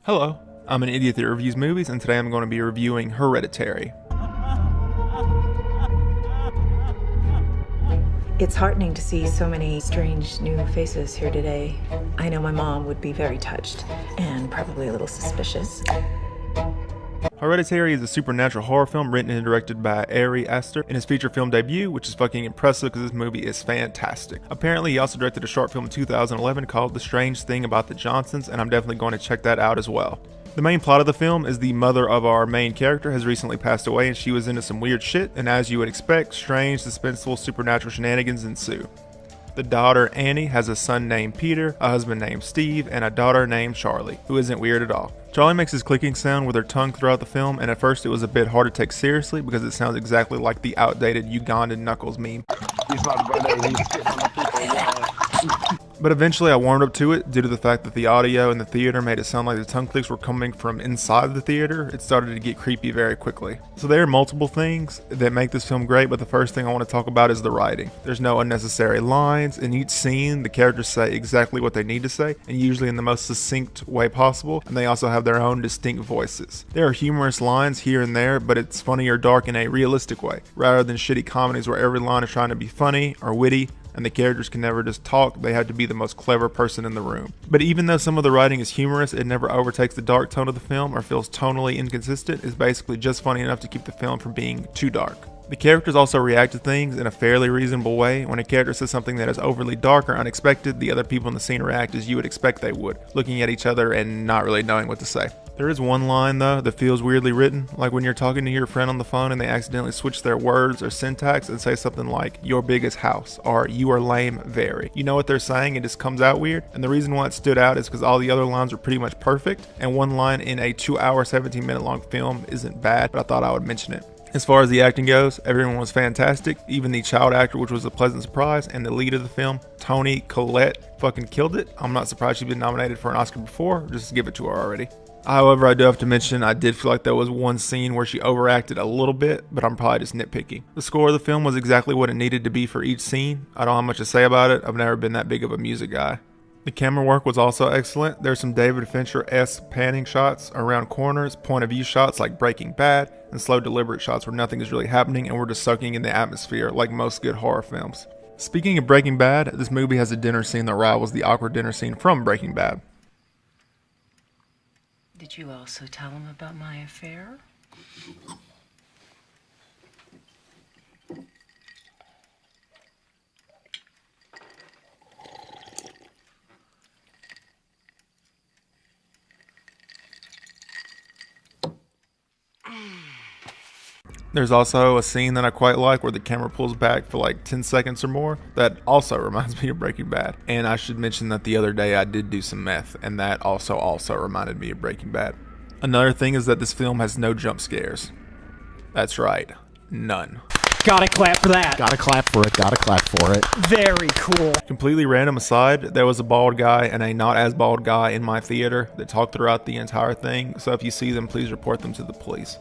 Hello, I'm an idiot that reviews movies, and today I'm going to be reviewing Hereditary. It's heartening to see so many strange new faces here today. I know my mom would be very touched and probably a little suspicious. Hereditary is a supernatural horror film written and directed by Ari Aster in his feature film debut, which is fucking impressive because this movie is fantastic. Apparently, he also directed a short film in 2011 called The Strange Thing About the Johnsons, and I'm definitely going to check that out as well. The main plot of the film is the mother of our main character has recently passed away and she was into some weird shit, and as you would expect, strange, suspenseful, supernatural shenanigans ensue. The daughter, Annie, has a son named Peter, a husband named Steve, and a daughter named Charlie, who isn't weird at all. Charlie makes his clicking sound with her tongue throughout the film, and at first it was a bit hard to take seriously because it sounds exactly like the outdated Ugandan Knuckles meme. He's my brother, he's shitting on the people, yeah. But eventually I warmed up to it due to the fact that the audio in the theater made it sound like the tongue clicks were coming from inside the theater. It started to get creepy very quickly. So there are multiple things that make this film great, but the first thing I want to talk about is the writing. There's no unnecessary lines. In each scene, the characters say exactly what they need to say, and usually in the most succinct way possible, and they also have their own distinct voices. There are humorous lines here and there, but it's funny or dark in a realistic way, rather than shitty comedies where every line is trying to be funny or witty, and the characters can never just talk, they have to be the most clever person in the room. But even though some of the writing is humorous, it never overtakes the dark tone of the film or feels tonally inconsistent. It's basically just funny enough to keep the film from being too dark. The characters also react to things in a fairly reasonable way. When a character says something that is overly dark or unexpected, the other people in the scene react as you would expect they would, looking at each other and not really knowing what to say. There is one line though that feels weirdly written, like when you're talking to your friend on the phone and they accidentally switch their words or syntax and say something like your biggest house or you are lame very. You know what they're saying, it just comes out weird, and the reason why it stood out is because all the other lines are pretty much perfect, and one line in a 2-hour 17-minute long film isn't bad, but I thought I would mention it. As far as the acting goes, everyone was fantastic, even the child actor, which was a pleasant surprise, and the lead of the film, Toni Collette, fucking killed it. I'm not surprised she's been nominated for an Oscar before, just give it to her already. However, I do have to mention I did feel like there was one scene where she overacted a little bit, but I'm probably just nitpicking. The score of the film was exactly what it needed to be for each scene. I don't have much to say about it, I've never been that big of a music guy. The camera work was also excellent. There's some David Fincher-esque panning shots around corners, point of view shots like Breaking Bad, and slow deliberate shots where nothing is really happening and we're just soaking in the atmosphere like most good horror films. Speaking of Breaking Bad, this movie has a dinner scene that rivals the awkward dinner scene from Breaking Bad. Did you also tell him about my affair? There's also a scene that I quite like where the camera pulls back for like 10 seconds or more. That also reminds me of Breaking Bad. And I should mention that the other day I did do some meth, and that also reminded me of Breaking Bad. Another thing is that this film has no jump scares. That's right, none. Gotta clap for that. Gotta clap for it, gotta clap for it. Very cool. Completely random aside, there was a bald guy and a not as bald guy in my theater that talked throughout the entire thing, so if you see them, please report them to the police.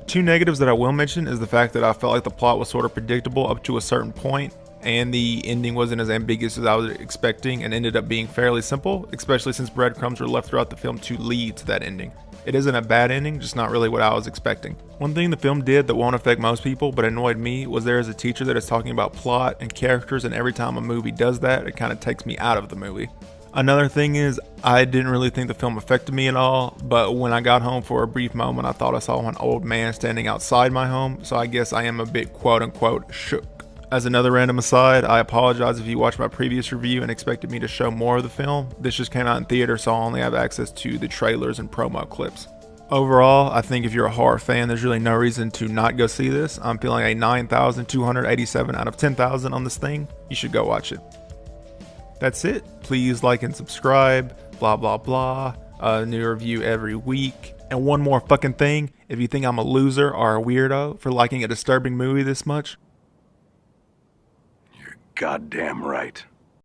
Two negatives that I will mention is the fact that I felt like the plot was sort of predictable up to a certain point, and the ending wasn't as ambiguous as I was expecting and ended up being fairly simple, especially since breadcrumbs were left throughout the film to lead to that ending. It isn't a bad ending, just not really what I was expecting. One thing the film did that won't affect most people but annoyed me was there is a teacher that is talking about plot and characters, and every time a movie does that, it kind of takes me out of the movie. Another thing is, I didn't really think the film affected me at all, but when I got home for a brief moment, I thought I saw an old man standing outside my home, so I guess I am a bit quote-unquote shook. As another random aside, I apologize if you watched my previous review and expected me to show more of the film. This just came out in theater, so I only have access to the trailers and promo clips. Overall, I think if you're a horror fan, there's really no reason to not go see this. I'm feeling a 9,287 out of 10,000 on this thing. You should go watch it. That's it. Please like and subscribe. Blah, blah, blah. A new review every week. And one more fucking thing. If you think I'm a loser or a weirdo for liking a disturbing movie this much, You're goddamn right.